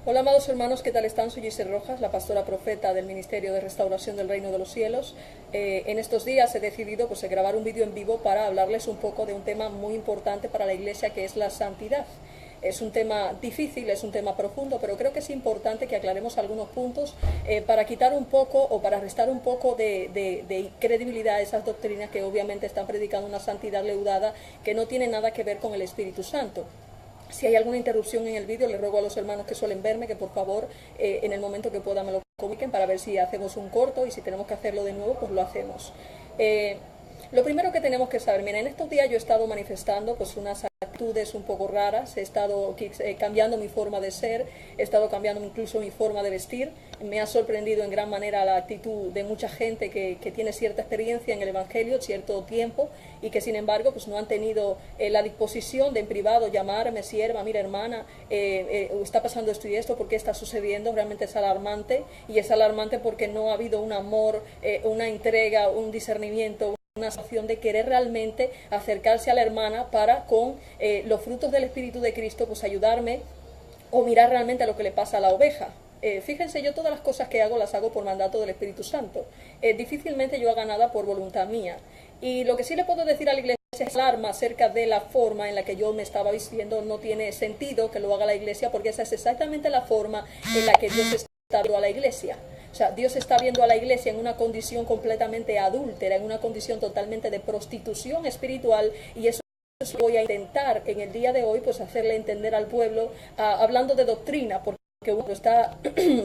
Hola amados hermanos, ¿qué tal están? Soy Giselle Rojas, la pastora profeta del Ministerio de Restauración del Reino de los Cielos. En estos días he decidido grabar un vídeo en vivo para hablarles un poco de un tema muy importante para la Iglesia, que es la santidad. Es un tema difícil, es un tema profundo, pero creo que es importante que aclaremos algunos puntos para quitar un poco o para restar un poco de credibilidad a esas doctrinas que obviamente están predicando una santidad leudada que no tiene nada que ver con el Espíritu Santo. Si hay alguna interrupción en el vídeo, les ruego a los hermanos que suelen verme que por favor en el momento que puedan me lo comuniquen para ver si hacemos un corto, y si tenemos que hacerlo de nuevo, pues lo hacemos. Lo primero que tenemos que saber, mira, en estos días yo he estado manifestando unas actitudes un poco raras, he estado cambiando mi forma de ser, he estado cambiando incluso mi forma de vestir. Me ha sorprendido en gran manera la actitud de mucha gente que tiene cierta experiencia en el Evangelio, cierto tiempo, y que sin embargo no han tenido la disposición de en privado llamarme, sierva, mira hermana, está pasando esto y esto, ¿por qué está sucediendo? Realmente es alarmante, y es alarmante porque no ha habido un amor, una entrega, un discernimiento, una situación de querer realmente acercarse a la hermana para con los frutos del Espíritu de Cristo ayudarme o mirar realmente a lo que le pasa a la oveja. Fíjense, yo todas las cosas que hago las hago por mandato del Espíritu Santo. Difícilmente yo haga nada por voluntad mía. Y lo que sí le puedo decir a la iglesia es alarma acerca de la forma en la que yo me estaba vistiendo. No tiene sentido que lo haga la iglesia, porque esa es exactamente la forma en la que Dios está viendo a la iglesia. O sea, Dios está viendo a la iglesia en una condición completamente adúltera, en una condición totalmente de prostitución espiritual, y eso voy a intentar en el día de hoy hacerle entender al pueblo, hablando de doctrina, porque uno está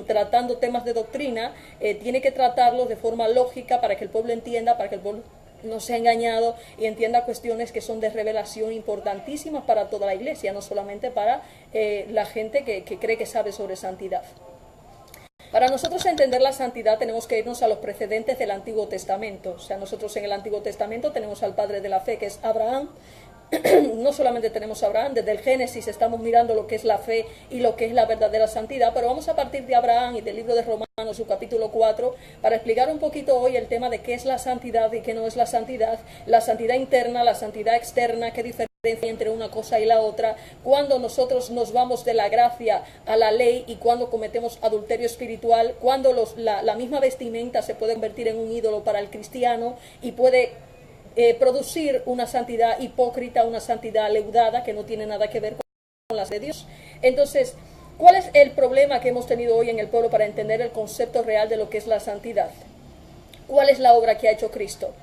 tratando temas de doctrina, tiene que tratarlos de forma lógica para que el pueblo entienda, para que el pueblo no sea engañado y entienda cuestiones que son de revelación importantísimas para toda la iglesia, no solamente para la gente que cree que sabe sobre santidad. Para nosotros entender la santidad tenemos que irnos a los precedentes del Antiguo Testamento. O sea, nosotros en el Antiguo Testamento tenemos al padre de la fe, que es Abraham. No solamente tenemos a Abraham, desde el Génesis estamos mirando lo que es la fe y lo que es la verdadera santidad, pero vamos a partir de Abraham y del libro de Romanos, su capítulo 4, para explicar un poquito hoy el tema de qué es la santidad y qué no es la santidad interna, la santidad externa, qué diferencia entre una cosa y la otra, cuando nosotros nos vamos de la gracia a la ley y cuando cometemos adulterio espiritual, cuando la misma vestimenta se puede convertir en un ídolo para el cristiano y puede producir una santidad hipócrita, una santidad leudada que no tiene nada que ver con las de Dios. Entonces, ¿cuál es el problema que hemos tenido hoy en el pueblo para entender el concepto real de lo que es la santidad? ¿Cuál es la obra que ha hecho Cristo?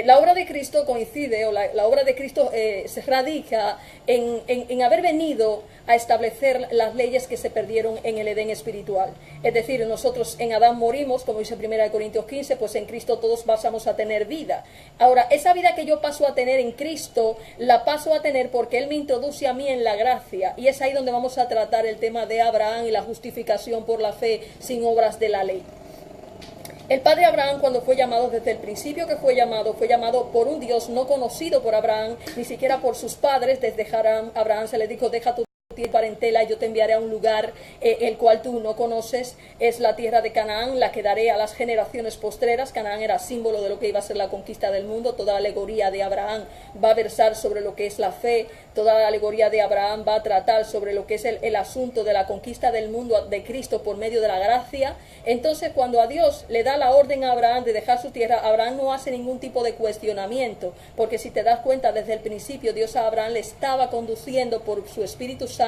La obra de Cristo coincide, o la obra de Cristo se radica en haber venido a establecer las leyes que se perdieron en el Edén espiritual. Es decir, nosotros en Adán morimos, como dice 1 Corintios 15, pues en Cristo todos pasamos a tener vida. Ahora, esa vida que yo paso a tener en Cristo, la paso a tener porque Él me introduce a mí en la gracia, y es ahí donde vamos a tratar el tema de Abraham y la justificación por la fe sin obras de la ley. El padre Abraham, cuando fue llamado, desde el principio que fue llamado por un Dios no conocido por Abraham, ni siquiera por sus padres. Desde Harán, Abraham se le dijo: deja tu parentela y yo te enviaré a un lugar el cual tú no conoces, es la tierra de Canaán, la que daré a las generaciones postreras. Canaán era símbolo de lo que iba a ser la conquista del mundo. Toda la alegoría de Abraham va a versar sobre lo que es la fe, toda la alegoría de Abraham va a tratar sobre lo que es el asunto de la conquista del mundo de Cristo por medio de la gracia. Entonces, cuando a Dios le da la orden a Abraham de dejar su tierra, Abraham no hace ningún tipo de cuestionamiento, porque si te das cuenta, desde el principio Dios a Abraham le estaba conduciendo por su Espíritu Santo,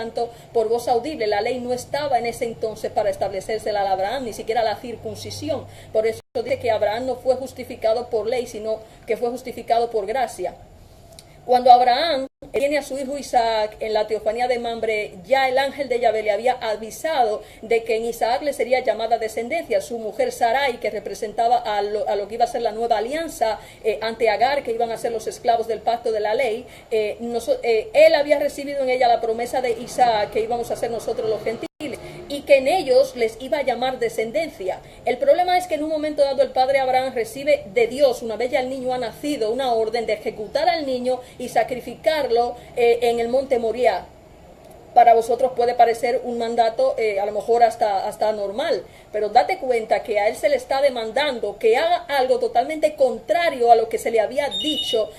por voz audible. La ley no estaba en ese entonces para establecérsela a Abraham, ni siquiera la circuncisión. Por eso dice que Abraham no fue justificado por ley, sino que fue justificado por gracia. Cuando Abraham tiene a su hijo Isaac en la teofanía de Mamre, ya el ángel de Yahvé le había avisado de que en Isaac le sería llamada descendencia. Su mujer Sarai, que representaba a lo que iba a ser la nueva alianza ante Agar, que iban a ser los esclavos del pacto de la ley, él había recibido en ella la promesa de Isaac, que íbamos a ser nosotros los gentiles, y que en ellos les iba a llamar descendencia. El problema es que en un momento dado el padre Abraham recibe de Dios, una vez ya el niño ha nacido, una orden de ejecutar al niño y sacrificarlo en el monte Moriah. Para vosotros puede parecer un mandato a lo mejor hasta normal, pero date cuenta que a él se le está demandando que haga algo totalmente contrario a lo que se le había dicho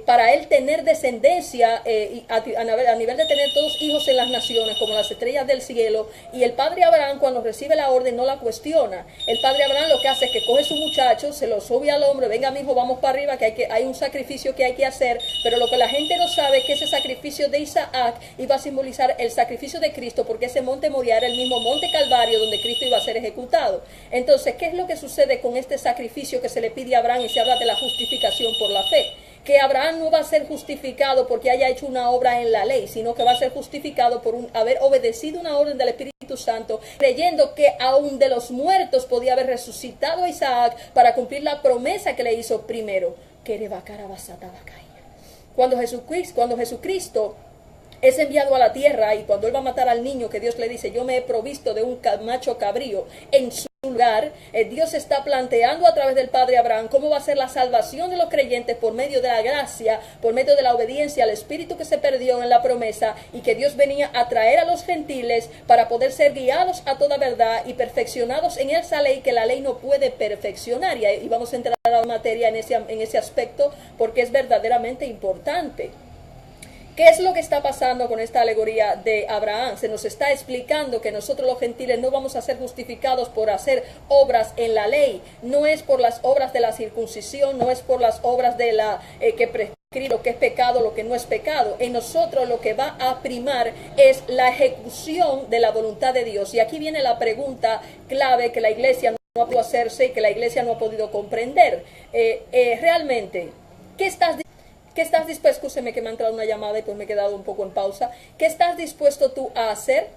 para él tener descendencia, a nivel de tener todos hijos en las naciones, como las estrellas del cielo. Y el padre Abraham, cuando recibe la orden, no la cuestiona. El padre Abraham lo que hace es que coge su muchacho, se lo sube al hombro: venga, mi hijo, vamos para arriba, que hay un sacrificio que hay que hacer. Pero lo que la gente no sabe es que ese sacrificio de Isaac iba a simbolizar el sacrificio de Cristo, porque ese monte Moriah era el mismo monte Calvario donde Cristo iba a ser ejecutado. Entonces, ¿qué es lo que sucede con este sacrificio que se le pide a Abraham? Y se habla de la justificación por la fe. Que Abraham no va a ser justificado porque haya hecho una obra en la ley, sino que va a ser justificado por haber obedecido una orden del Espíritu Santo, creyendo que aún de los muertos podía haber resucitado a Isaac para cumplir la promesa que le hizo primero. Cuando Jesucristo es enviado a la tierra, y cuando él va a matar al niño, que Dios le dice: yo me he provisto de un macho cabrío en su lugar, Dios está planteando a través del padre Abraham cómo va a ser la salvación de los creyentes por medio de la gracia, por medio de la obediencia al Espíritu que se perdió en la promesa, y que Dios venía a traer a los gentiles para poder ser guiados a toda verdad y perfeccionados en esa ley que la ley no puede perfeccionar. Y vamos a entrar a la materia en ese aspecto, porque es verdaderamente importante. ¿Qué es lo que está pasando con esta alegoría de Abraham? Se nos está explicando que nosotros los gentiles no vamos a ser justificados por hacer obras en la ley. No es por las obras de la circuncisión, no es por las obras de la que prescribe lo que es pecado, lo que no es pecado. En nosotros lo que va a primar es la ejecución de la voluntad de Dios. Y aquí viene la pregunta clave que la iglesia no ha podido hacerse y que la iglesia no ha podido comprender. Realmente, ¿qué estás dispuesto? Escúcheme que me ha entrado una llamada y pues me he quedado un poco en pausa. ¿Qué estás dispuesto tú a hacer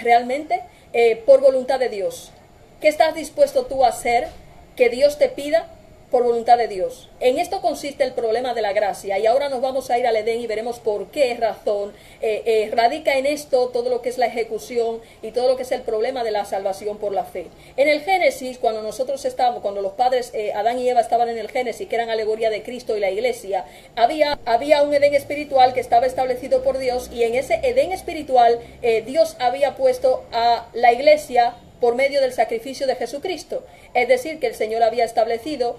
realmente por voluntad de Dios? ¿Qué estás dispuesto tú a hacer que Dios te pida por voluntad de Dios? En esto consiste el problema de la gracia, y ahora nos vamos a ir al Edén y veremos por qué razón radica en esto todo lo que es la ejecución y todo lo que es el problema de la salvación por la fe. En el Génesis, cuando los padres Adán y Eva estaban en el Génesis, que eran alegoría de Cristo y la iglesia, había un Edén espiritual que estaba establecido por Dios, y en ese Edén espiritual Dios había puesto a la iglesia por medio del sacrificio de Jesucristo. Es decir, que el Señor había establecido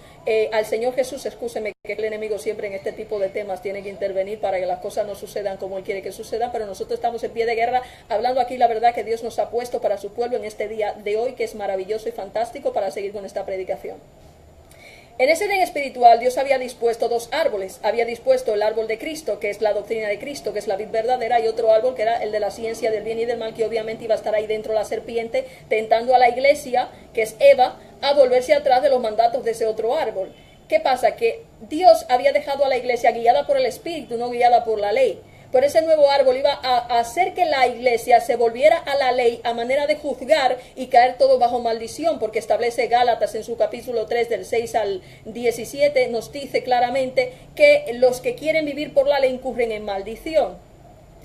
al Señor Jesús. Escúcheme que el enemigo siempre en este tipo de temas tiene que intervenir para que las cosas no sucedan como Él quiere que sucedan, pero nosotros estamos en pie de guerra hablando aquí la verdad que Dios nos ha puesto para su pueblo en este día de hoy, que es maravilloso y fantástico para seguir con esta predicación. En ese Edén espiritual Dios había dispuesto dos árboles. Había dispuesto el árbol de Cristo, que es la doctrina de Cristo, que es la vid verdadera, y otro árbol que era el de la ciencia del bien y del mal, que obviamente iba a estar ahí dentro la serpiente, tentando a la iglesia, que es Eva, a volverse atrás de los mandatos de ese otro árbol. ¿Qué pasa? Que Dios había dejado a la iglesia guiada por el Espíritu, no guiada por la ley. Pero ese nuevo árbol iba a hacer que la iglesia se volviera a la ley a manera de juzgar y caer todo bajo maldición, porque establece Gálatas en su capítulo 3 del 6 al 17, nos dice claramente que los que quieren vivir por la ley incurren en maldición.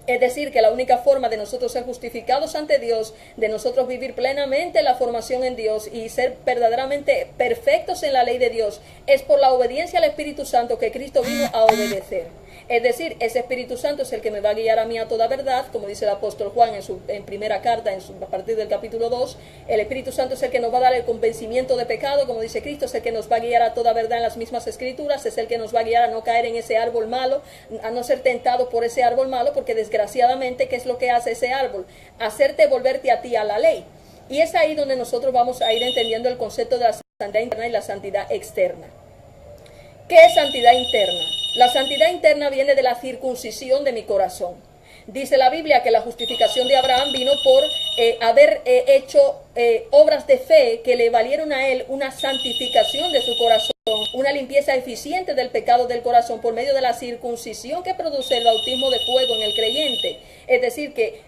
Es decir, que la única forma de nosotros ser justificados ante Dios, de nosotros vivir plenamente la formación en Dios y ser verdaderamente perfectos en la ley de Dios, es por la obediencia al Espíritu Santo que Cristo vino a obedecer. Es decir, ese Espíritu Santo es el que me va a guiar a mí a toda verdad, como dice el apóstol Juan en primera carta, a partir del capítulo 2. El Espíritu Santo es el que nos va a dar el convencimiento de pecado, como dice Cristo, es el que nos va a guiar a toda verdad en las mismas Escrituras, es el que nos va a guiar a no caer en ese árbol malo, a no ser tentados por ese árbol malo, porque desgraciadamente, ¿qué es lo que hace ese árbol? Hacerte volverte a ti a la ley. Y es ahí donde nosotros vamos a ir entendiendo el concepto de la santidad interna y la santidad externa. ¿Qué es santidad interna? La santidad interna viene de la circuncisión de mi corazón. Dice la Biblia que la justificación de Abraham vino por haber hecho obras de fe que le valieron a él una santificación de su corazón, una limpieza eficiente del pecado del corazón por medio de la circuncisión que produce el bautismo de fuego en el creyente. Es decir, que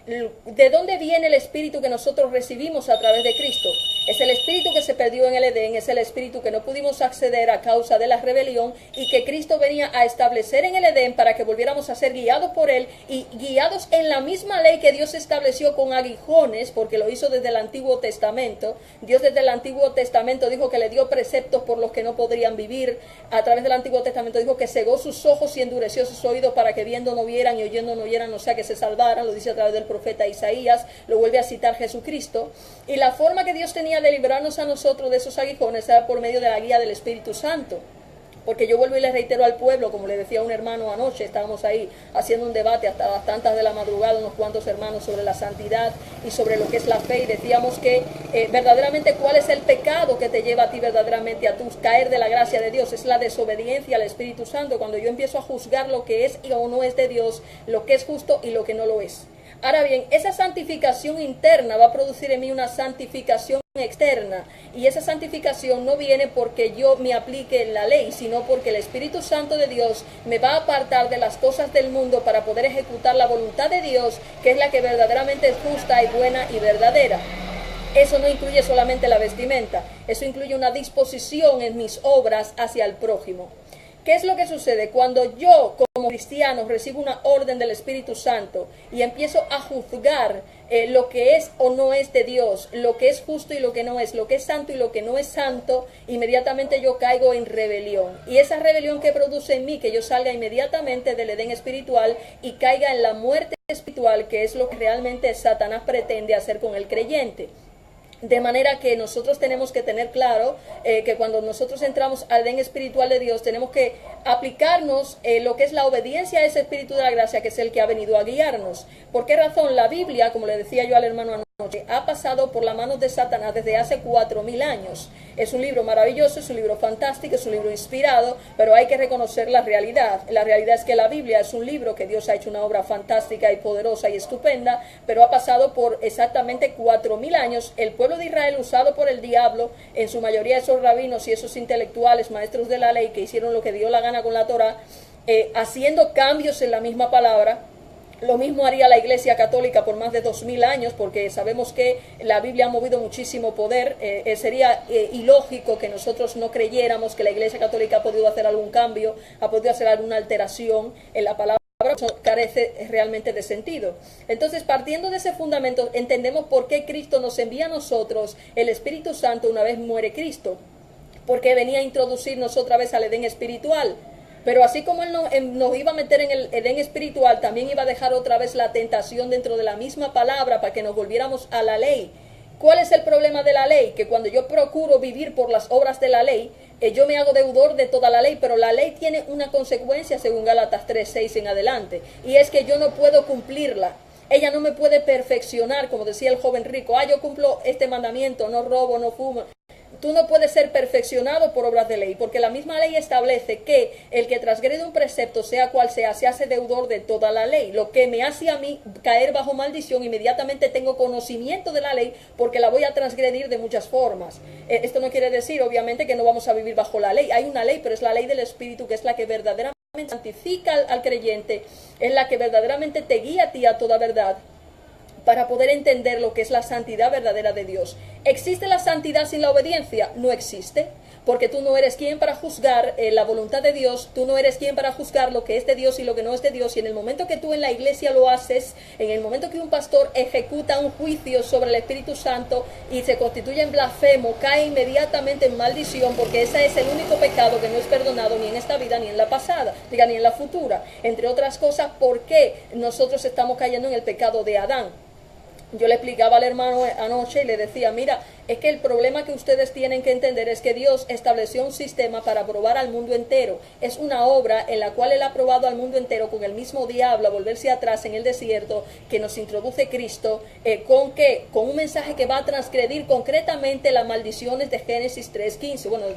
¿de dónde viene el espíritu que nosotros recibimos a través de Cristo? Es el espíritu que se perdió en el Edén, es el espíritu que no pudimos acceder a causa de la rebelión y que Cristo venía a establecer en el Edén para que volviéramos a ser guiados por Él y guiados en la misma ley que Dios estableció con aguijones, porque lo hizo desde el Antiguo Testamento. Dios desde el Antiguo Testamento dijo que le dio preceptos por los que no podrían vivir. A través del Antiguo Testamento dijo que cegó sus ojos y endureció sus oídos para que viendo no vieran y oyendo no oyeran, o sea que se salvaran. Lo dice a través del profeta Isaías, lo vuelve a citar Jesucristo. Y la forma que Dios tenía de librarnos a nosotros de esos aguijones era por medio de la guía del Espíritu Santo. Porque yo vuelvo y le reitero al pueblo, como le decía a un hermano anoche, estábamos ahí haciendo un debate hasta las tantas de la madrugada, unos cuantos hermanos, sobre la santidad y sobre lo que es la fe, y decíamos que verdaderamente cuál es el pecado que te lleva a ti verdaderamente a caer de la gracia de Dios. Es la desobediencia al Espíritu Santo, cuando yo empiezo a juzgar lo que es o no es de Dios, lo que es justo y lo que no lo es. Ahora bien, esa santificación interna va a producir en mí una santificación externa, y esa santificación no viene porque yo me aplique la ley, sino porque el Espíritu Santo de Dios me va a apartar de las cosas del mundo para poder ejecutar la voluntad de Dios, que es la que verdaderamente es justa y buena y verdadera. Eso no incluye solamente la vestimenta, eso incluye una disposición en mis obras hacia el prójimo. ¿Qué es lo que sucede? Cuando yo como cristiano recibo una orden del Espíritu Santo y empiezo a juzgar lo que es o no es de Dios, lo que es justo y lo que no es, lo que es santo y lo que no es santo, inmediatamente yo caigo en rebelión. Y esa rebelión que produce en mí que yo salga inmediatamente del Edén espiritual y caiga en la muerte espiritual, que es lo que realmente Satanás pretende hacer con el creyente. De manera que nosotros tenemos que tener claro que cuando nosotros entramos al Edén espiritual de Dios, tenemos que aplicarnos lo que es la obediencia a ese Espíritu de la gracia, que es el que ha venido a guiarnos. ¿Por qué razón? La Biblia, como le decía yo al hermano anoche, ha pasado por las manos de Satanás desde hace 4000 años. Es un libro maravilloso, es un libro fantástico, es un libro inspirado, pero hay que reconocer la realidad. La realidad es que la Biblia es un libro que Dios ha hecho una obra fantástica y poderosa y estupenda, pero ha pasado por exactamente 4000 años. El pueblo de Israel, usado por el diablo, en su mayoría esos rabinos y esos intelectuales, maestros de la ley, que hicieron lo que dio la gana con la Torá, haciendo cambios en la misma palabra. Lo mismo haría la Iglesia Católica por más de 2000 años, porque sabemos que la Biblia ha movido muchísimo poder. Sería ilógico que nosotros no creyéramos que la Iglesia Católica ha podido hacer algún cambio, ha podido hacer alguna alteración en la palabra. Eso carece realmente de sentido. Entonces, partiendo de ese fundamento, entendemos por qué Cristo nos envía a nosotros el Espíritu Santo una vez muere Cristo, porque venía a introducirnos otra vez al Edén espiritual. Pero así como Él nos iba a meter en el Edén espiritual, también iba a dejar otra vez la tentación dentro de la misma palabra para que nos volviéramos a la ley. ¿Cuál es el problema de la ley? Que cuando yo procuro vivir por las obras de la ley, yo me hago deudor de toda la ley, pero la ley tiene una consecuencia según Gálatas 3:6 en adelante, y es que yo no puedo cumplirla. Ella no me puede perfeccionar, como decía el joven rico. Yo cumplo este mandamiento, no robo, no fumo. Tú no puedes ser perfeccionado por obras de ley, porque la misma ley establece que el que transgrede un precepto, sea cual sea, se hace deudor de toda la ley. Lo que me hace a mí caer bajo maldición, inmediatamente tengo conocimiento de la ley, porque la voy a transgredir de muchas formas. Esto no quiere decir, obviamente, que no vamos a vivir bajo la ley. Hay una ley, pero es la ley del Espíritu, que es la que verdaderamente santifica al creyente, es la que verdaderamente te guía a ti a toda verdad, para poder entender lo que es la santidad verdadera de Dios. ¿Existe la santidad sin la obediencia? No existe, porque tú no eres quien para juzgar la voluntad de Dios, tú no eres quien para juzgar lo que es de Dios y lo que no es de Dios, y en el momento que tú en la iglesia lo haces, en el momento que un pastor ejecuta un juicio sobre el Espíritu Santo y se constituye en blasfemo, cae inmediatamente en maldición, porque ese es el único pecado que no es perdonado ni en esta vida ni en la pasada, ni en la futura. Entre otras cosas, ¿por qué nosotros estamos cayendo en el pecado de Adán? Yo le explicaba al hermano anoche y le decía, mira, es que el problema que ustedes tienen que entender es que Dios estableció un sistema para probar al mundo entero. Es una obra en la cual Él ha probado al mundo entero con el mismo diablo a volverse atrás en el desierto, que nos introduce Cristo, ¿con qué? Con un mensaje que va a transgredir concretamente las maldiciones de Génesis 3:15, bueno,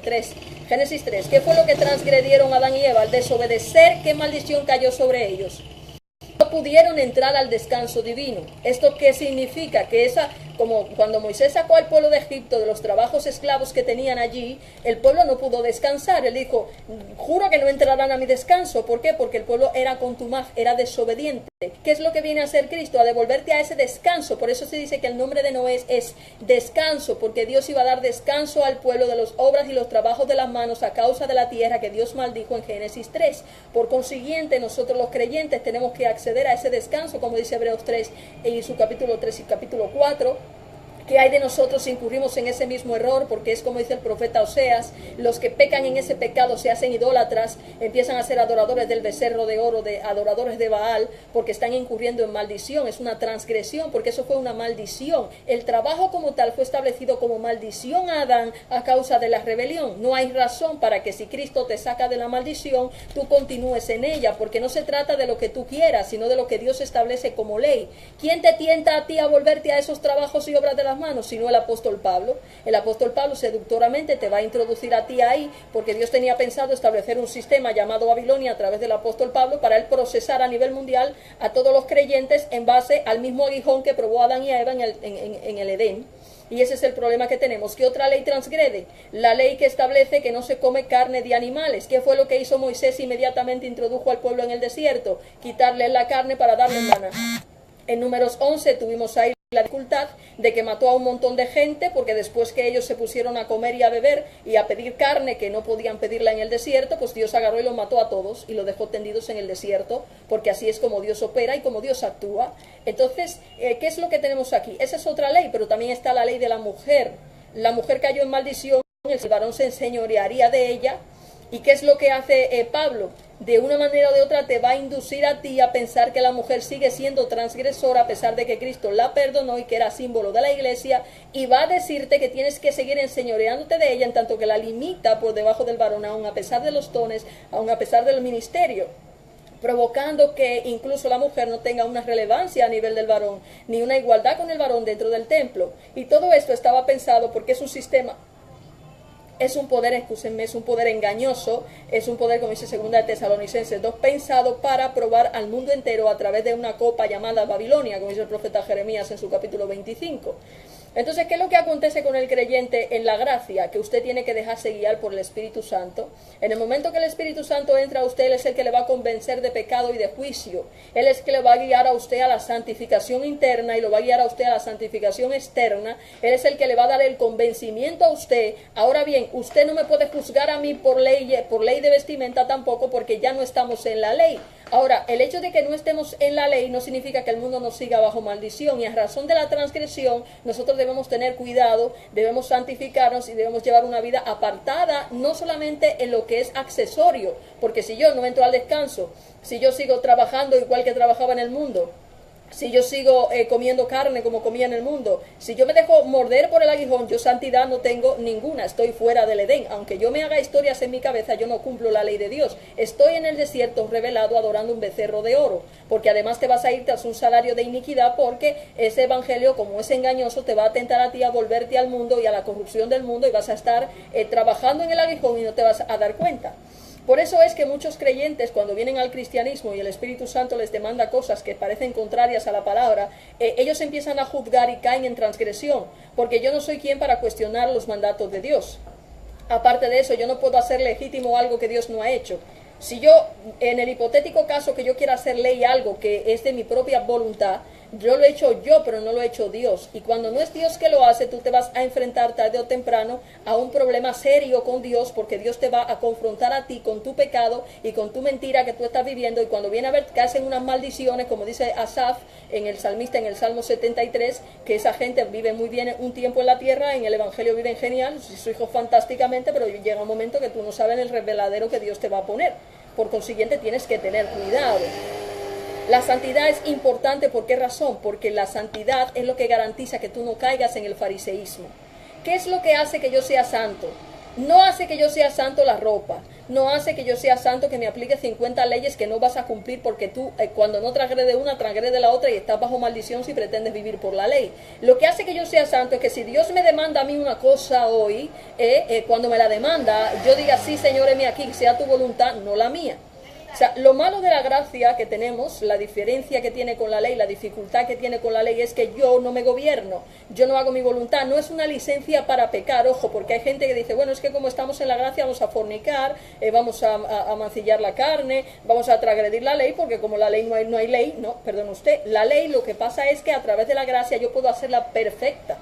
Génesis 3. ¿Qué fue lo que transgredieron Adán y Eva? Al desobedecer, ¿qué maldición cayó sobre ellos? No pudieron entrar al descanso divino. ¿Esto qué significa? Que como cuando Moisés sacó al pueblo de Egipto de los trabajos esclavos que tenían allí, el pueblo no pudo descansar. Él dijo, juro que no entrarán a mi descanso. ¿Por qué? Porque el pueblo era contumaz, era desobediente. ¿Qué es lo que viene a hacer Cristo? A devolverte a ese descanso. Por eso se dice que el nombre de Noé es descanso, porque Dios iba a dar descanso al pueblo de las obras y los trabajos de las manos a causa de la tierra que Dios maldijo en Génesis 3. Por consiguiente, nosotros los creyentes tenemos que acceder a ese descanso, como dice Hebreos 3 y su capítulo 3 y capítulo 4. ¿Qué hay de nosotros si incurrimos en ese mismo error? Porque es como dice el profeta Oseas, los que pecan en ese pecado se hacen idólatras, empiezan a ser adoradores del becerro de oro, de adoradores de Baal, porque están incurriendo en maldición. Es una transgresión, porque eso fue una maldición. El trabajo como tal fue establecido como maldición a Adán a causa de la rebelión. No hay razón para que si Cristo te saca de la maldición, tú continúes en ella, porque no se trata de lo que tú quieras, sino de lo que Dios establece como ley. ¿Quién te tienta a ti a volverte a esos trabajos y obras de las manos, sino el apóstol Pablo? El apóstol Pablo seductoramente te va a introducir a ti ahí, porque Dios tenía pensado establecer un sistema llamado Babilonia a través del apóstol Pablo para él procesar a nivel mundial a todos los creyentes en base al mismo aguijón que probó Adán y a Eva en el Edén. Y ese es el problema que tenemos. ¿Qué otra ley transgrede? La ley que establece que no se come carne de animales. ¿Qué fue lo que hizo Moisés? Inmediatamente introdujo al pueblo en el desierto, quitarle la carne para darle maná. En Números 11 tuvimos ahí la dificultad de que mató a un montón de gente, porque después que ellos se pusieron a comer y a beber y a pedir carne que no podían pedirla en el desierto, pues Dios agarró y los mató a todos y los dejó tendidos en el desierto, porque así es como Dios opera y como Dios actúa. Entonces, ¿qué es lo que tenemos aquí? Esa es otra ley, pero también está la ley de la mujer. La mujer cayó en maldición, el varón se enseñorearía de ella. ¿Y qué es lo que hace Pablo? De una manera o de otra te va a inducir a ti a pensar que la mujer sigue siendo transgresora a pesar de que Cristo la perdonó y que era símbolo de la iglesia, y va a decirte que tienes que seguir enseñoreándote de ella en tanto que la limita por debajo del varón, aun a pesar de los dones, aun a pesar del ministerio, provocando que incluso la mujer no tenga una relevancia a nivel del varón, ni una igualdad con el varón dentro del templo. Y todo esto estaba pensado porque es un sistema, es un poder, excúsenme, es un poder engañoso, es un poder, como dice segunda de Tesalonicenses 2, pensado para probar al mundo entero a través de una copa llamada Babilonia, como dice el profeta Jeremías en su capítulo 25. Entonces, ¿qué es lo que acontece con el creyente en la gracia? Que usted tiene que dejarse guiar por el Espíritu Santo. En el momento que el Espíritu Santo entra a usted, Él es el que le va a convencer de pecado y de juicio. Él es el que le va a guiar a usted a la santificación interna y lo va a guiar a usted a la santificación externa. Él es el que le va a dar el convencimiento a usted. Ahora bien, usted no me puede juzgar a mí por ley de vestimenta tampoco, porque ya no estamos en la ley. Ahora, el hecho de que no estemos en la ley no significa que el mundo nos siga bajo maldición, y a razón de la transgresión nosotros debemos tener cuidado, debemos santificarnos y debemos llevar una vida apartada, no solamente en lo que es accesorio, porque si yo no entro al descanso, si yo sigo trabajando igual que trabajaba en el mundo, si yo sigo comiendo carne como comía en el mundo, si yo me dejo morder por el aguijón, yo santidad no tengo ninguna, estoy fuera del Edén. Aunque yo me haga historias en mi cabeza, yo no cumplo la ley de Dios. Estoy en el desierto revelado adorando un becerro de oro, porque además te vas a ir tras un salario de iniquidad, porque ese evangelio, como es engañoso, te va a tentar a ti a volverte al mundo y a la corrupción del mundo, y vas a estar trabajando en el aguijón y no te vas a dar cuenta. Por eso es que muchos creyentes, cuando vienen al cristianismo y el Espíritu Santo les demanda cosas que parecen contrarias a la palabra, ellos empiezan a juzgar y caen en transgresión, porque yo no soy quien para cuestionar los mandatos de Dios. Aparte de eso, yo no puedo hacer legítimo algo que Dios no ha hecho. Si yo, en el hipotético caso que yo quiera hacer ley algo que es de mi propia voluntad, yo lo he hecho yo, pero no lo ha hecho Dios. Y cuando no es Dios que lo hace, tú te vas a enfrentar tarde o temprano a un problema serio con Dios, porque Dios te va a confrontar a ti con tu pecado y con tu mentira que tú estás viviendo. Y cuando viene a ver que hacen unas maldiciones, como dice Asaf en el salmista, en el Salmo 73, que esa gente vive muy bien un tiempo en la tierra, en el Evangelio viven genial, sus hijos fantásticamente, pero llega un momento que tú no sabes el reveladero que Dios te va a poner. Por consiguiente, tienes que tener cuidado. La santidad es importante. ¿Por qué razón? Porque la santidad es lo que garantiza que tú no caigas en el fariseísmo. ¿Qué es lo que hace que yo sea santo? No hace que yo sea santo la ropa, no hace que yo sea santo que me aplique 50 leyes que no vas a cumplir, porque tú cuando no transgrede una, transgrede la otra y estás bajo maldición si pretendes vivir por la ley. Lo que hace que yo sea santo es que si Dios me demanda a mí una cosa hoy, cuando me la demanda, yo diga, sí, Señor, heme aquí, sea tu voluntad, no la mía. O sea, lo malo de la gracia que tenemos, la diferencia que tiene con la ley, la dificultad que tiene con la ley, es que yo no me gobierno, yo no hago mi voluntad. No es una licencia para pecar, ojo, porque hay gente que dice, bueno, es que como estamos en la gracia vamos a fornicar, vamos a mancillar la carne, vamos a transgredir la ley, porque como la ley no hay ley. No, perdón usted, la ley lo que pasa es que a través de la gracia yo puedo hacerla perfecta.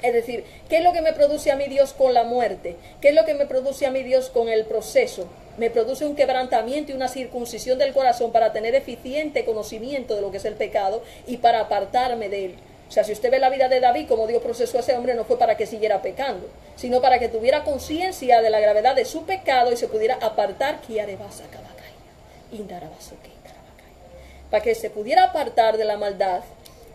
Es decir, ¿qué es lo que me produce a mí Dios con la muerte? ¿Qué es lo que me produce a mí Dios con el proceso? Me produce un quebrantamiento y una circuncisión del corazón para tener eficiente conocimiento de lo que es el pecado y para apartarme de él. O sea, si usted ve la vida de David, como Dios procesó a ese hombre, no fue para que siguiera pecando, sino para que tuviera conciencia de la gravedad de su pecado y se pudiera apartar, para que se pudiera apartar de la maldad,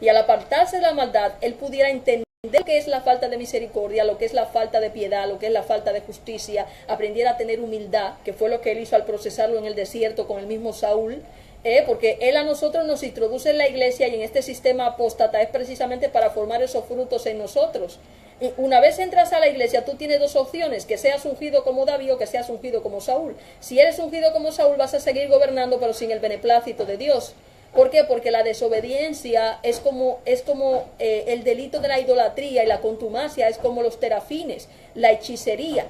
y al apartarse de la maldad, él pudiera entender lo que es la falta de misericordia, lo que es la falta de piedad, lo que es la falta de justicia, aprendiera a tener humildad, que fue lo que él hizo al procesarlo en el desierto con el mismo Saúl, porque él a nosotros nos introduce en la iglesia y en este sistema apóstata es precisamente para formar esos frutos en nosotros. Y una vez entras a la iglesia, tú tienes dos opciones, que seas ungido como David o que seas ungido como Saúl. Si eres ungido como Saúl, vas a seguir gobernando, pero sin el beneplácito de Dios. ¿Por qué? Porque la desobediencia es como el delito de la idolatría, y la contumacia es como los terafines, la hechicería,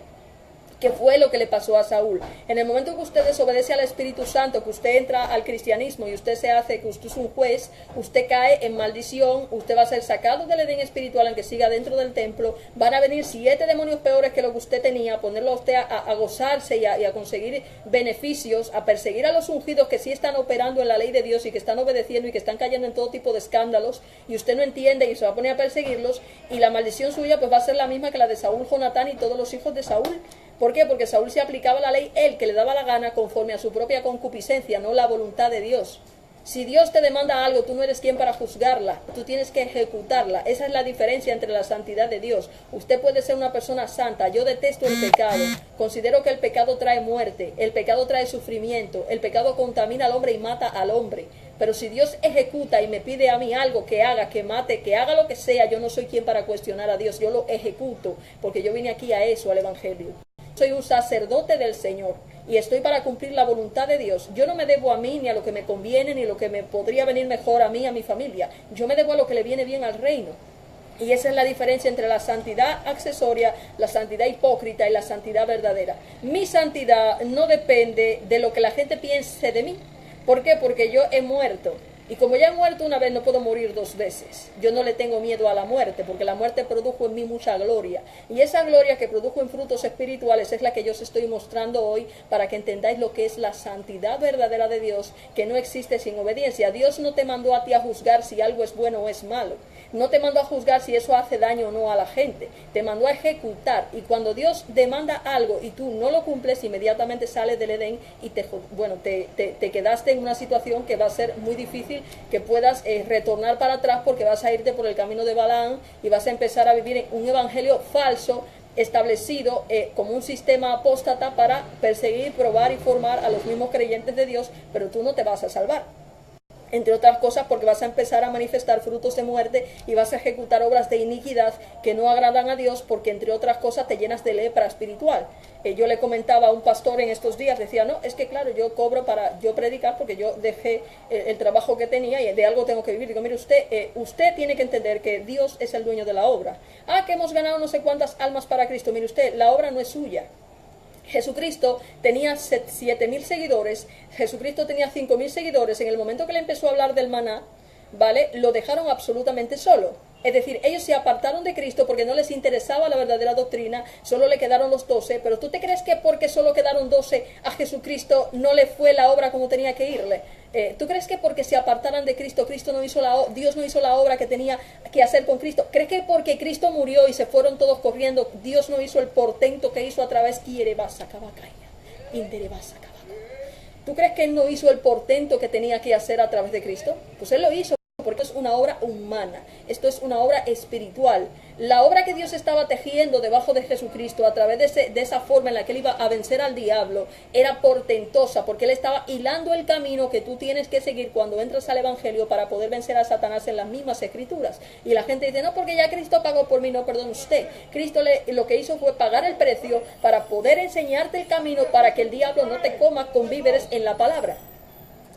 que fue lo que le pasó a Saúl. En el momento que usted desobedece al Espíritu Santo, que usted entra al cristianismo y usted se hace que usted es un juez, usted cae en maldición, usted va a ser sacado del Edén espiritual, aunque siga dentro del templo, van a venir 7 demonios peores que lo que usted tenía, a ponerlo a usted a gozarse y a conseguir beneficios, a perseguir a los ungidos que sí están operando en la ley de Dios y que están obedeciendo y que están cayendo en todo tipo de escándalos, y usted no entiende y se va a poner a perseguirlos, y la maldición suya pues va a ser la misma que la de Saúl, Jonatán y todos los hijos de Saúl. ¿Por qué? Porque Saúl se aplicaba la ley, él que le daba la gana, conforme a su propia concupiscencia, no la voluntad de Dios. Si Dios te demanda algo, tú no eres quien para juzgarla, tú tienes que ejecutarla. Esa es la diferencia entre la santidad de Dios. Usted puede ser una persona santa, yo detesto el pecado, considero que el pecado trae muerte, el pecado trae sufrimiento, el pecado contamina al hombre y mata al hombre. Pero si Dios ejecuta y me pide a mí algo que haga, que mate, que haga lo que sea, yo no soy quien para cuestionar a Dios, yo lo ejecuto, porque yo vine aquí a eso, al Evangelio. Soy un sacerdote del Señor y estoy para cumplir la voluntad de Dios. Yo no me debo a mí, ni a lo que me conviene, ni a lo que me podría venir mejor a mí, a mi familia. Yo me debo a lo que le viene bien al reino. Y esa es la diferencia entre la santidad accesoria, la santidad hipócrita y la santidad verdadera. Mi santidad no depende de lo que la gente piense de mí. ¿Por qué? Porque yo he muerto. Y como ya he muerto una vez, no puedo morir 2 veces. Yo no le tengo miedo a la muerte, porque la muerte produjo en mí mucha gloria. Y esa gloria que produjo en frutos espirituales es la que yo os estoy mostrando hoy, para que entendáis lo que es la santidad verdadera de Dios, que no existe sin obediencia. Dios no te mandó a ti a juzgar si algo es bueno o es malo. No te mandó a juzgar si eso hace daño o no a la gente. Te mandó a ejecutar. Y cuando Dios demanda algo y tú no lo cumples, inmediatamente sales del Edén y te quedaste en una situación que va a ser muy difícil que puedas retornar para atrás, porque vas a irte por el camino de Balaam y vas a empezar a vivir en un evangelio falso establecido como un sistema apóstata para perseguir, probar y formar a los mismos creyentes de Dios, pero tú no te vas a salvar. Entre otras cosas porque vas a empezar a manifestar frutos de muerte y vas a ejecutar obras de iniquidad que no agradan a Dios, porque entre otras cosas te llenas de lepra espiritual. Yo le comentaba a un pastor en estos días, decía, no, es que claro, yo cobro para yo predicar porque yo dejé el trabajo que tenía y de algo tengo que vivir. Digo, mire, usted tiene que entender que Dios es el dueño de la obra. Que hemos ganado no sé cuántas almas para Cristo. Mire usted, la obra no es suya. Jesucristo tenía 7.000 seguidores, Jesucristo tenía 5.000 seguidores. En el momento que le empezó a hablar del maná, ¿vale?, lo dejaron absolutamente solo. Es decir, ellos se apartaron de Cristo porque no les interesaba la verdadera doctrina, solo le quedaron los 12, pero ¿tú te crees que porque solo quedaron 12 a Jesucristo no le fue la obra como tenía que irle? ¿Tú crees que porque se apartaran de Cristo, Dios no hizo la obra que tenía que hacer con Cristo? ¿Crees que porque Cristo murió y se fueron todos corriendo, Dios no hizo el portento que hizo a través? ¿Tú crees que Él no hizo el portento que tenía que hacer a través de Cristo? Pues Él lo hizo, porque es una obra humana, esto es una obra espiritual. La obra que Dios estaba tejiendo debajo de Jesucristo a través de esa forma en la que Él iba a vencer al diablo era portentosa, porque Él estaba hilando el camino que tú tienes que seguir cuando entras al Evangelio para poder vencer a Satanás en las mismas Escrituras. Y la gente dice, no, porque ya Cristo pagó por mí. No, perdón usted, Cristo lo que hizo fue pagar el precio para poder enseñarte el camino para que el diablo no te coma con víveres en la palabra.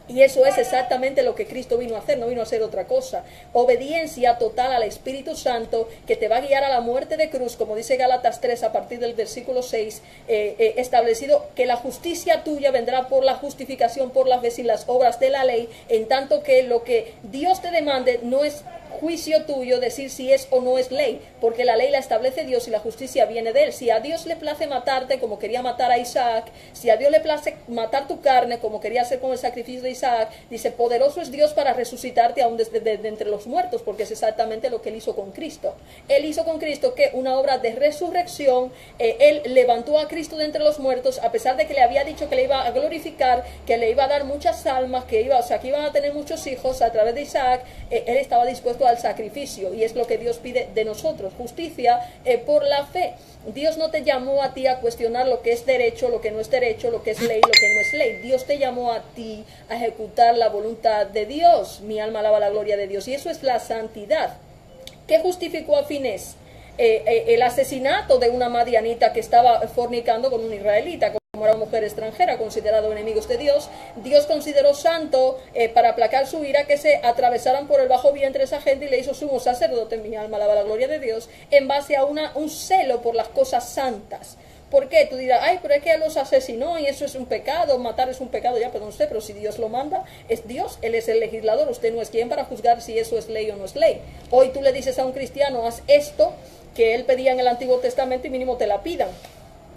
Y eso es exactamente lo que Cristo vino a hacer, no vino a hacer otra cosa. Obediencia total al Espíritu Santo, que te va a guiar a la muerte de cruz, como dice Gálatas 3 a partir del versículo 6, establecido que la justicia tuya vendrá por la justificación por las obras de la ley, en tanto que lo que Dios te demande no es juicio tuyo decir si es o no es ley, porque la ley la establece Dios y la justicia viene de él. Si a Dios le place matarte como quería matar a Isaac, si a Dios le place matar tu carne como quería hacer con el sacrificio de Isaac, dice, poderoso es Dios para resucitarte aún desde de entre los muertos, porque es exactamente lo que él hizo con Cristo. Él hizo con Cristo que una obra de resurrección, él levantó a Cristo de entre los muertos, a pesar de que le había dicho que le iba a glorificar, que le iba a dar muchas almas, que iban a tener muchos hijos a través de Isaac. Él estaba dispuesto al sacrificio, y es lo que Dios pide de nosotros, justicia por la fe. Dios no te llamó a ti a cuestionar lo que es derecho, lo que no es derecho, lo que es ley, lo que no es ley. Dios te llamó a ti a ejecutar la voluntad de Dios. Mi alma alaba la gloria de Dios, y eso es la santidad. ¿Qué justificó a Finés? El asesinato de una madianita que estaba fornicando con un israelita, como era una mujer extranjera, considerado enemigos de Dios. Dios consideró santo para aplacar su ira que se atravesaran por el bajo vientre esa gente, y le hizo sumo sacerdote, mi alma alaba la gloria de Dios, en base a un celo por las cosas santas. ¿Por qué? Tú dirás, ay, pero es que él los asesinó y eso es un pecado, matar es un pecado. Ya, perdón usted, pero si Dios lo manda, es Dios, Él es el legislador, usted no es quien para juzgar si eso es ley o no es ley. Hoy tú le dices a un cristiano, haz esto que él pedía en el Antiguo Testamento y mínimo te la pidan.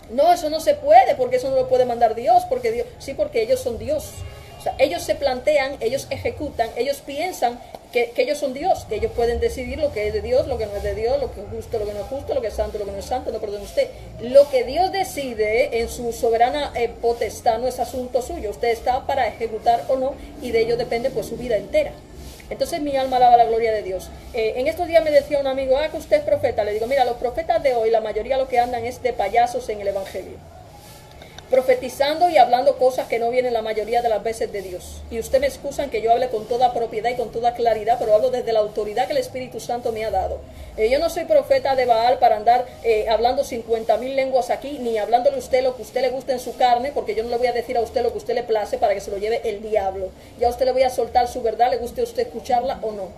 No, eso no se puede, porque eso no lo puede mandar Dios, porque Dios, sí, porque ellos son Dios. O sea, ellos se plantean, ellos ejecutan, ellos piensan que ellos son Dios, que ellos pueden decidir lo que es de Dios, lo que no es de Dios, lo que es justo, lo que no es justo, lo que es santo, lo que no es santo. No, perdone usted. Lo que Dios decide en su soberana potestad no es asunto suyo. Usted está para ejecutar o no, y de ello depende pues su vida entera. Entonces mi alma alaba la gloria de Dios. En estos días me decía un amigo, que usted es profeta. Le digo, mira, los profetas de hoy, la mayoría lo que andan es de payasos en el evangelio, profetizando y hablando cosas que no vienen la mayoría de las veces de Dios. Y usted me excusan que yo hable con toda propiedad y con toda claridad, pero hablo desde la autoridad que el Espíritu Santo me ha dado. Yo no soy profeta de Baal para andar hablando 50,000 lenguas aquí, ni hablándole a usted lo que a usted le gusta en su carne, porque yo no le voy a decir a usted lo que a usted le place para que se lo lleve el diablo. Ya a usted le voy a soltar su verdad, le guste a usted escucharla o no.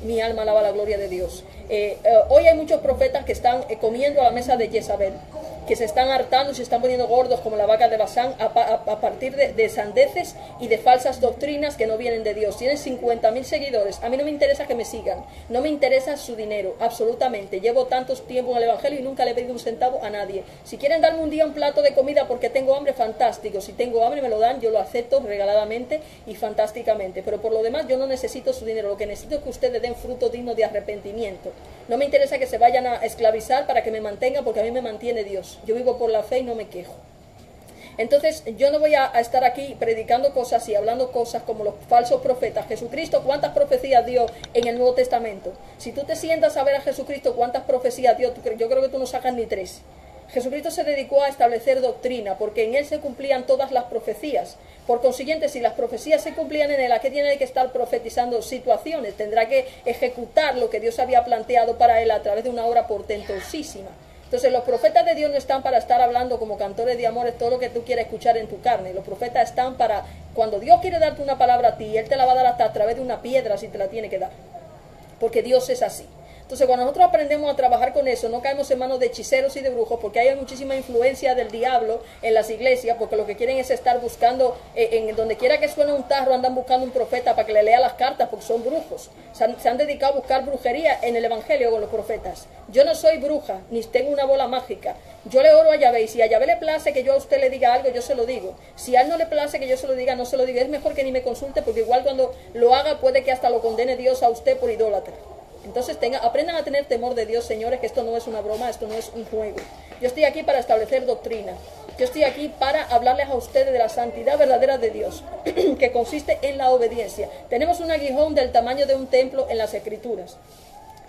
Mi alma alaba la gloria de Dios. Hoy hay muchos profetas que están comiendo a la mesa de Jezabel, que se están hartando y se están poniendo gordos como la vaca de Basán a partir de sandeces y de falsas doctrinas que no vienen de Dios. Tienen 50,000 seguidores. A mí no me interesa que me sigan, no me interesa su dinero, absolutamente. Llevo tantos tiempo en el Evangelio y nunca le he pedido un centavo a nadie. Si quieren darme un día un plato de comida porque tengo hambre, fantástico. Si tengo hambre me lo dan, yo lo acepto regaladamente y fantásticamente. Pero por lo demás yo no necesito su dinero. Lo que necesito es que ustedes den fruto digno de arrepentimiento. No me interesa que se vayan a esclavizar para que me mantengan, porque a mí me mantiene Dios. Yo vivo por la fe y no me quejo. Entonces yo no voy a estar aquí predicando cosas y hablando cosas como los falsos profetas. Jesucristo, ¿cuántas profecías dio en el Nuevo Testamento? Si tú te sientas a ver a Jesucristo cuántas profecías dio, yo creo que tú no sacas ni 3. Jesucristo se dedicó a establecer doctrina, porque en él se cumplían todas las profecías. Por consiguiente, si las profecías se cumplían en él, ¿a qué tiene que estar profetizando situaciones? Tendrá que ejecutar lo que Dios había planteado para él a través de una obra portentosísima. Entonces los profetas de Dios no están para estar hablando como cantores de amores todo lo que tú quieres escuchar en tu carne. Los profetas están para, cuando Dios quiere darte una palabra a ti, Él te la va a dar hasta a través de una piedra si te la tiene que dar, porque Dios es así. Entonces cuando nosotros aprendemos a trabajar con eso, no caemos en manos de hechiceros y de brujos, porque hay muchísima influencia del diablo en las iglesias, porque lo que quieren es estar buscando, en donde quiera que suene un tarro, andan buscando un profeta para que le lea las cartas, porque son brujos. Se han dedicado a buscar brujería en el evangelio con los profetas. Yo no soy bruja, ni tengo una bola mágica. Yo le oro a Yahvé, y si a Yahvé le place que yo a usted le diga algo, yo se lo digo. Si a él no le place que yo se lo diga, no se lo diga. Es mejor que ni me consulte, porque igual cuando lo haga puede que hasta lo condene Dios a usted por idólatra. Entonces aprendan a tener temor de Dios, señores, que esto no es una broma, esto no es un juego. Yo estoy aquí para establecer doctrina. Yo estoy aquí para hablarles a ustedes de la santidad verdadera de Dios, que consiste en la obediencia. Tenemos un aguijón del tamaño de un templo en las Escrituras.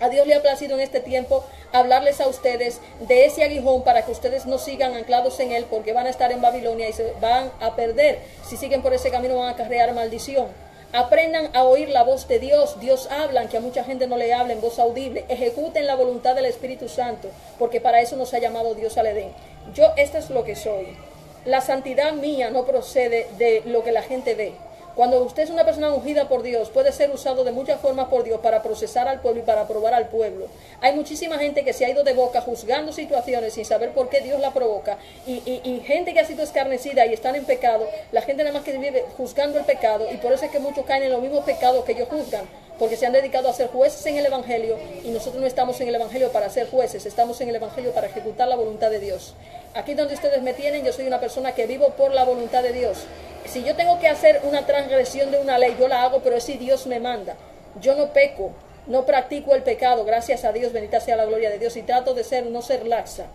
A Dios le ha placido en este tiempo hablarles a ustedes de ese aguijón para que ustedes no sigan anclados en él, porque van a estar en Babilonia y se van a perder. Si siguen por ese camino van a acarrear maldición. Aprendan a oír la voz de Dios. Dios habla, que a mucha gente no le habla en voz audible. Ejecuten la voluntad del Espíritu Santo, porque para eso nos ha llamado Dios al Edén. Esto es lo que soy. La santidad mía no procede de lo que la gente ve. Cuando usted es una persona ungida por Dios, puede ser usado de muchas formas por Dios para procesar al pueblo y para probar al pueblo. Hay muchísima gente que se ha ido de boca juzgando situaciones sin saber por qué Dios la provoca, y gente que ha sido escarnecida y están en pecado. La gente nada más que vive juzgando el pecado, y por eso es que muchos caen en los mismos pecados que ellos juzgan, porque se han dedicado a ser jueces en el Evangelio, y nosotros no estamos en el Evangelio para ser jueces, estamos en el Evangelio para ejecutar la voluntad de Dios. Aquí donde ustedes me tienen, yo soy una persona que vivo por la voluntad de Dios. Si yo tengo que hacer una transgresión de una ley, yo la hago, pero es si Dios me manda. Yo no peco, no practico el pecado, gracias a Dios, bendita sea la gloria de Dios, y trato de no ser laxa.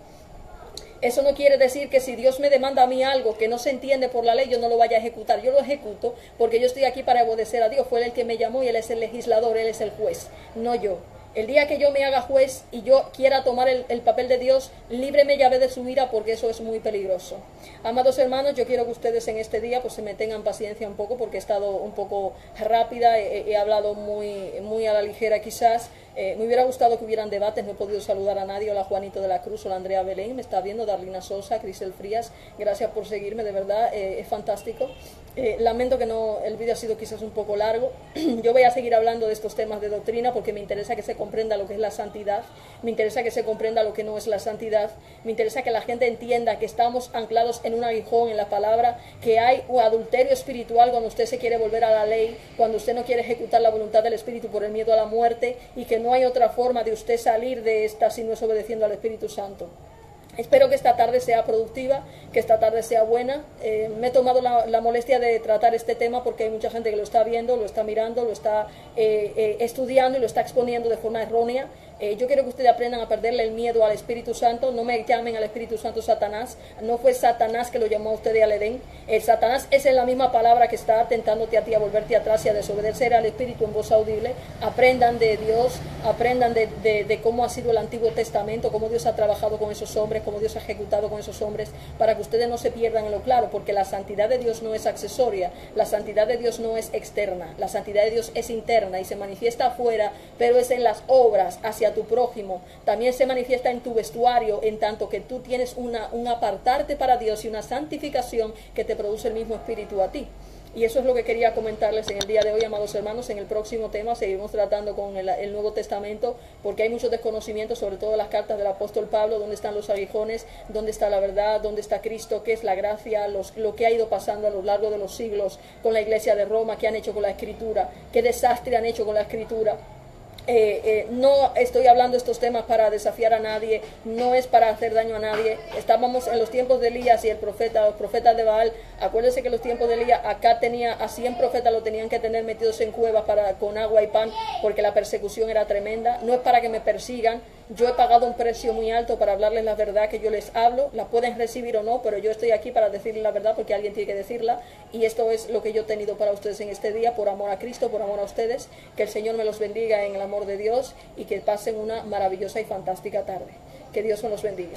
Eso no quiere decir que si Dios me demanda a mí algo que no se entiende por la ley, yo no lo vaya a ejecutar. Yo lo ejecuto porque yo estoy aquí para obedecer a Dios. Fue Él el que me llamó y Él es el legislador, Él es el juez, no yo. El día que yo me haga juez y yo quiera tomar el papel de Dios, líbreme Yahvé de su ira, porque eso es muy peligroso. Amados hermanos, yo quiero que ustedes en este día pues se me tengan paciencia un poco, porque he estado un poco rápida, he hablado muy a la ligera quizás. Me hubiera gustado que hubieran debates, no he podido saludar a nadie. Hola Juanito de la Cruz, hola Andrea Belén, me está viendo, Darlina Sosa, Crisel Frías, gracias por seguirme, de verdad, es fantástico. Lamento que el vídeo ha sido quizás un poco largo. Yo voy a seguir hablando de estos temas de doctrina porque me interesa que se comprenda lo que es la santidad, me interesa que se comprenda lo que no es la santidad, me interesa que la gente entienda que estamos anclados en un aguijón en la palabra, que hay un adulterio espiritual cuando usted se quiere volver a la ley, cuando usted no quiere ejecutar la voluntad del Espíritu por el miedo a la muerte, y que no hay otra forma de usted salir de esta si no es obedeciendo al Espíritu Santo. Espero que esta tarde sea productiva, que esta tarde sea buena. Me he tomado la molestia de tratar este tema porque hay mucha gente que lo está viendo, lo está mirando, lo está estudiando y lo está exponiendo de forma errónea. Yo quiero que ustedes aprendan a perderle el miedo al Espíritu Santo. No me llamen al Espíritu Santo Satanás. No fue Satanás que lo llamó a ustedes al Edén. El Satanás es en la misma palabra que está tentándote a ti a volverte atrás y a desobedecer al Espíritu en voz audible. Aprendan de Dios, aprendan de cómo ha sido el Antiguo Testamento, cómo Dios ha trabajado con esos hombres, cómo Dios ha ejecutado con esos hombres, para que ustedes no se pierdan en lo claro, porque la santidad de Dios no es accesoria, la santidad de Dios no es externa, la santidad de Dios es interna y se manifiesta afuera, pero es en las obras hacia tu prójimo. También se manifiesta en tu vestuario, en tanto que tú tienes un apartarte para Dios y una santificación que te produce el mismo Espíritu a ti. Y eso es lo que quería comentarles en el día de hoy, amados hermanos. En el próximo tema seguimos tratando con el Nuevo Testamento, porque hay mucho desconocimiento, sobre todo las cartas del apóstol Pablo, dónde están los aguijones, dónde está la verdad, dónde está Cristo, qué es la gracia, lo que ha ido pasando a lo largo de los siglos con la iglesia de Roma, qué han hecho con la Escritura, qué desastre han hecho con la Escritura. No estoy hablando estos temas para desafiar a nadie, no es para hacer daño a nadie. Estábamos en los tiempos de Elías y los profetas de Baal. Acuérdense que los tiempos de Elías, acá tenía a 100 profetas, lo tenían que tener metidos en cuevas con agua y pan, porque la persecución era tremenda. No es para que me persigan, yo he pagado un precio muy alto para hablarles la verdad que yo les hablo. La pueden recibir o no, pero yo estoy aquí para decirles la verdad, porque alguien tiene que decirla, y esto es lo que yo he tenido para ustedes en este día, por amor a Cristo, por amor a ustedes. Que el Señor me los bendiga en el amor de Dios, y que pasen una maravillosa y fantástica tarde. Que Dios me los bendiga.